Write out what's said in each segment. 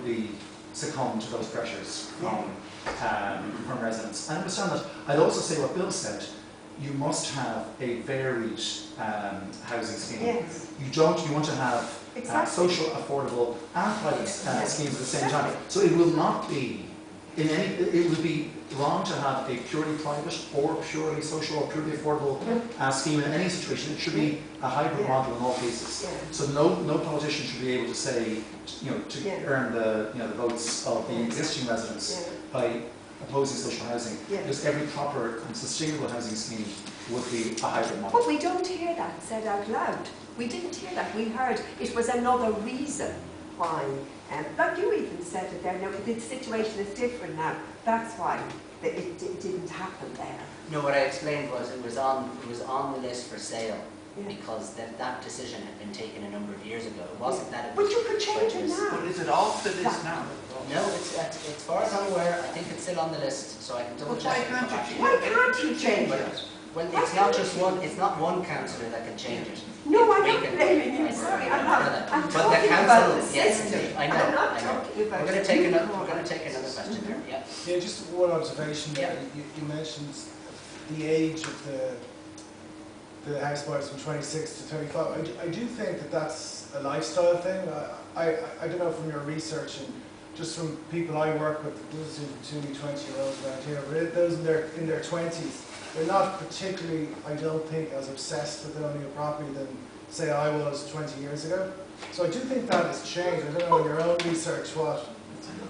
probably succumb to those pressures from residents. And I understand that. I'd also say what Bill said, you must have a varied housing scheme. Yes. You want to have social, affordable and private schemes at the same time. So it will not be, it would be wrong to have a purely private or purely social or purely affordable scheme in any situation. It should be a hybrid model in all cases. So no politician should be able to say, to earn the votes of the existing residents by opposing social housing, because every proper and sustainable housing scheme would be a hybrid model. But we don't hear that said out loud. We didn't hear that. We heard it was another reason why. Like you even said it there. Now the situation is different now. That's why it didn't happen there. No, what I explained was it was on the list for sale. Because that decision had been taken a number of years ago. It wasn't that it was. But you could change it now. But is it off the list now? No, it's as far as I'm aware, I think it's still on the list, so I can double check. Why can't you change it? Well, it's not just one. It's not one councillor that can change it. No, I'm not blaming you. Sorry, I'm talking about the system. I know. I'm not talking about. We're going to take another. We're going to take another question there. Yeah. Yeah, just one observation. Yeah. You mentioned the age of the house buyers from 26 to 35. I do think that that's a lifestyle thing. I don't know from your research and just from people I work with, those two 20-year-olds around here, but those in their 20s, they're not particularly, I don't think, as obsessed with owning a property than, say, I was 20 years ago. So I do think that has changed. I don't know in your own research what.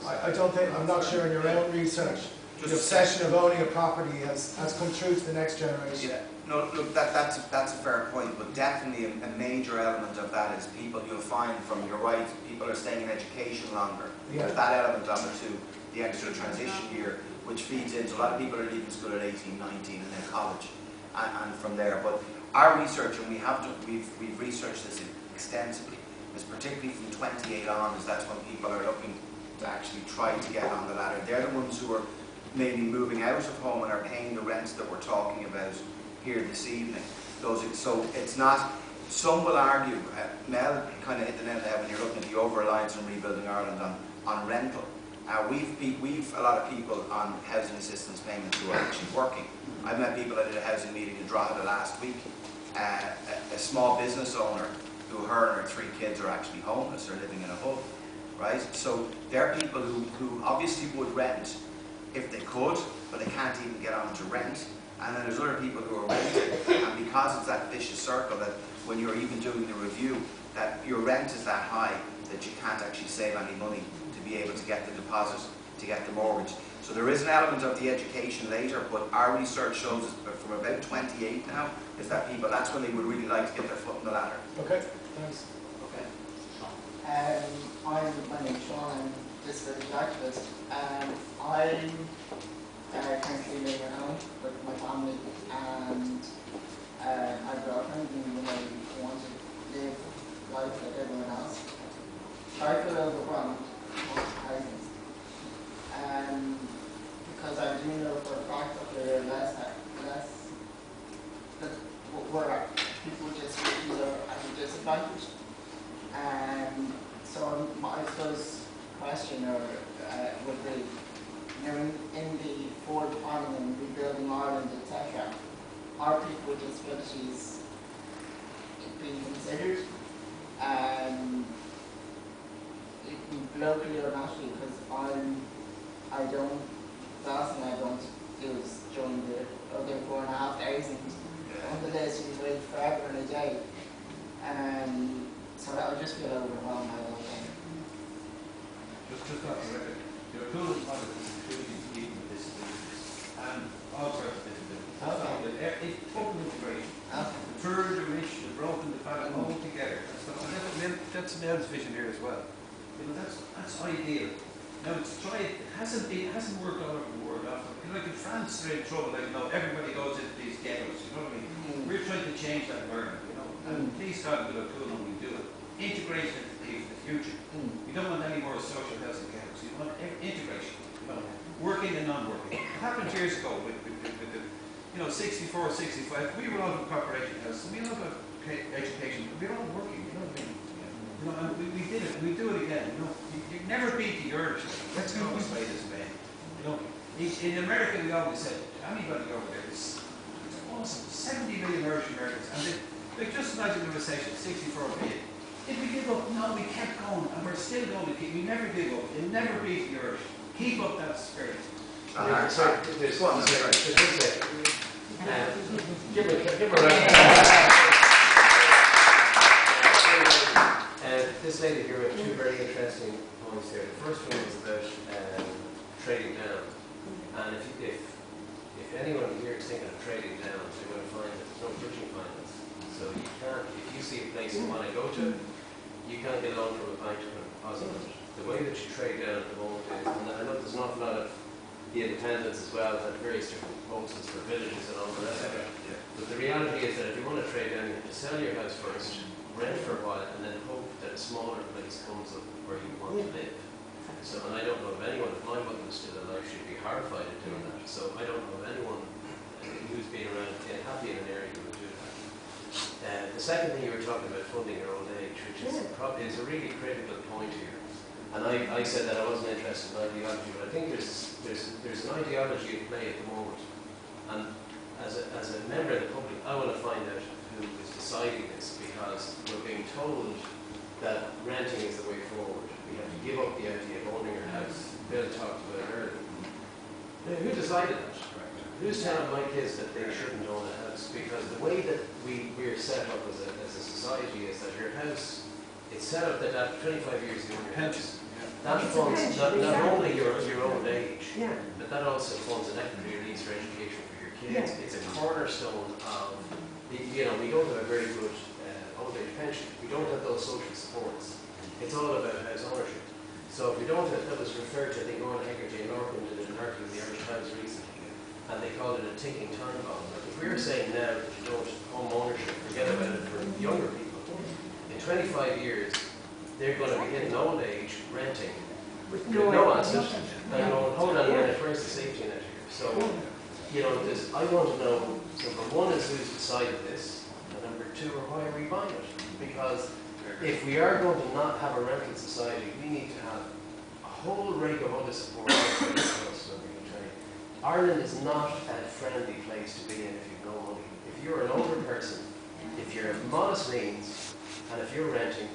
I'm not sure in your own research, the obsession of owning a property has come through to the next generation. Yeah. No, look, that's a fair point, but definitely a major element of that is people, you'll find from your right, people are staying in education longer. There's that element of it too, the extra transition year, which feeds into a lot of people are leaving school at 18, 19 and then college and from there. But our research, and we've researched this extensively, is particularly from 28 on, is that's when people are looking to actually try to get on the ladder. They're the ones who are maybe moving out of home and are paying the rents that we're talking about here this evening. So it's not, some will argue, Mel kind of hit the nail on the head when you're looking at the over-reliance on Rebuilding Ireland on rental. We've a lot of people on housing assistance payments who are actually working. I met people that did a housing meeting in Drogheda last week, a small business owner who her and her 3 kids are actually homeless, they're living in a hub, right? So there are people who obviously would rent if they could, but they can't even get on to rent. And then there's other people who are renting, and because it's that vicious circle that when you're even doing the review, that your rent is that high that you can't actually save any money to be able to get the deposit, to get the mortgage. So there is an element of the education later, but our research shows that from about 28 now, is that people, that's when they would really like to get their foot in the ladder. Okay, thanks. Okay. My name's Sean, I'm a disability activist. I'm currently living at home with my family, and I have a girlfriend, and I want to live life like everyone else. I feel overwhelmed with housing. Because I do know for a fact that there are less where people just feel at a disadvantage. So I suppose question would be, in the forward planning and rebuilding Ireland, etc., are people with disabilities being considered locally or nationally? Because the last thing I don't do is join the other 4,500 on the list who's waiting forever and a day. So I would just feel overwhelmed by the whole thing. Just off the record, your pool of products is including people with disabilities and all sorts of disabilities. It's total integration. The poor, the rich, the broken, the fat, all together. That's Mel's vision here as well. That's ideal. Now it hasn't worked all over the world often. Like in France, they're in trouble. Everybody goes into these ghettos. You know what I mean? We're trying to change that environment. And please God, with a pool, and we do it. Integration is the future. We don't want any more social housing ghettos. We want integration. Working and non-working. It happened years ago with the 64, 65. We were all in corporation houses. We all got education. We were all working. You know what I mean? You know, and we did it, and we do it again. You know, you never beat the urge. Let's go and play this man. You know, in America, we always said, anybody over there is awesome. 70 million Irish Americans, and they just imagine the recession, 64 billion. Did we give up? No, we kept going, and we're still going to keep. We never give up. You never beat the urge. Keep up that spirit. Give a round. This lady here had two very interesting points here. The first one was about trading down. And if anyone here is thinking of trading down, they're going to find that there's no bridging finance. So you can't, if you see a place you want to go to, you can't get a loan from a bank to put a deposit on it. The way that you trade down at the moment is, and I know there's an awful lot of the independents as well had various different proposals for villages and all the rest of it. But the reality is that if you want to trade down, you have to sell your house first, rent for a while, and then hope that a smaller place comes up where you want to live. So, and I don't know of anyone, if my mother was still alive, she'd be horrified at doing that. So I don't know of anyone who's been around and happy in an area who would do that. The second thing you were talking about, funding your old age, which is probably is a really critical point here. And I said that I wasn't interested in ideology, but I think there's an ideology at play at the moment. And as a member of the public, I want to find out who is deciding this, because we're being told that renting is the way forward. We have to give up the idea of owning our house. Bill talked about it earlier. Now, who decided that? Who's telling my kids that they shouldn't own a house? Because the way that we're set up as a society is that your house, it's set up that after 25 years you own your house. That funds not only your own age, but that also funds an equity release for education for your kids. It's a cornerstone of, you know, we don't have a very good old age pension. We don't have those social supports. It's all about house ownership. So if we don't have, that was referred to, I think, Owen Hegarty and Norton did an article in the Irish Times recently, and they called it a ticking time bomb. Like if we were saying now that you don't home ownership, forget about it for younger people. In 25 years, they're going to be hitting old age, renting, with no asset, and going, hold on a minute, where's the safety net here? So, you know, I want to know, number one is who's decided this, and number two, why are we buying it? Because if we are going to not have a rental society, we need to have a whole rake of other support. Ireland is not a friendly place to be in if you've no money. If you're an older person, if you're of modest means, and if you're renting,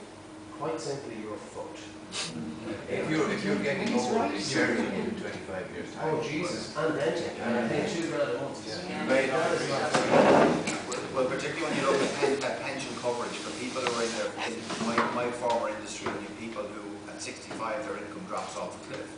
quite simply, you're fucked. If you're getting old, it's very in 25 years' time. Oh Jesus! And renting, and I pay $2 grand a month. Well, particularly when you look at pension coverage for people who are in my former industry, and you people who at 65 their income drops off a cliff.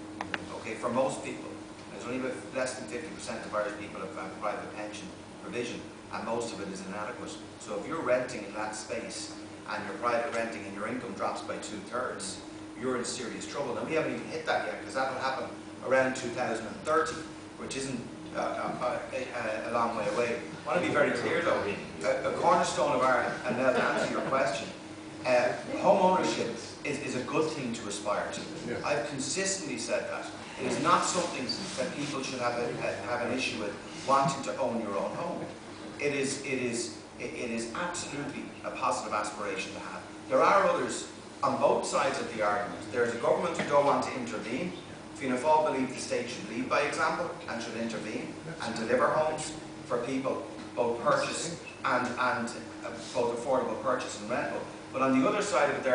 Okay, for most people, there's only about less than 50% of Irish people have private pension provision, and most of it is inadequate. So if you're renting in that space, and you're private renting and your income drops by 2/3, you're in serious trouble. And we haven't even hit that yet, because that will happen around 2030, which isn't a long way away. I want to be very clear though, a cornerstone of Ireland, and now to answer your question, home ownership is a good thing to aspire to. I've consistently said that. It is not something that people should have an issue with wanting to own your own home. It is absolutely a positive aspiration to have. There are others on both sides of the argument. There's a government who don't want to intervene. Fianna Fáil believe the state should lead by example and should intervene and deliver homes for people, both purchase and both affordable purchase and rental. But on the other side of it, there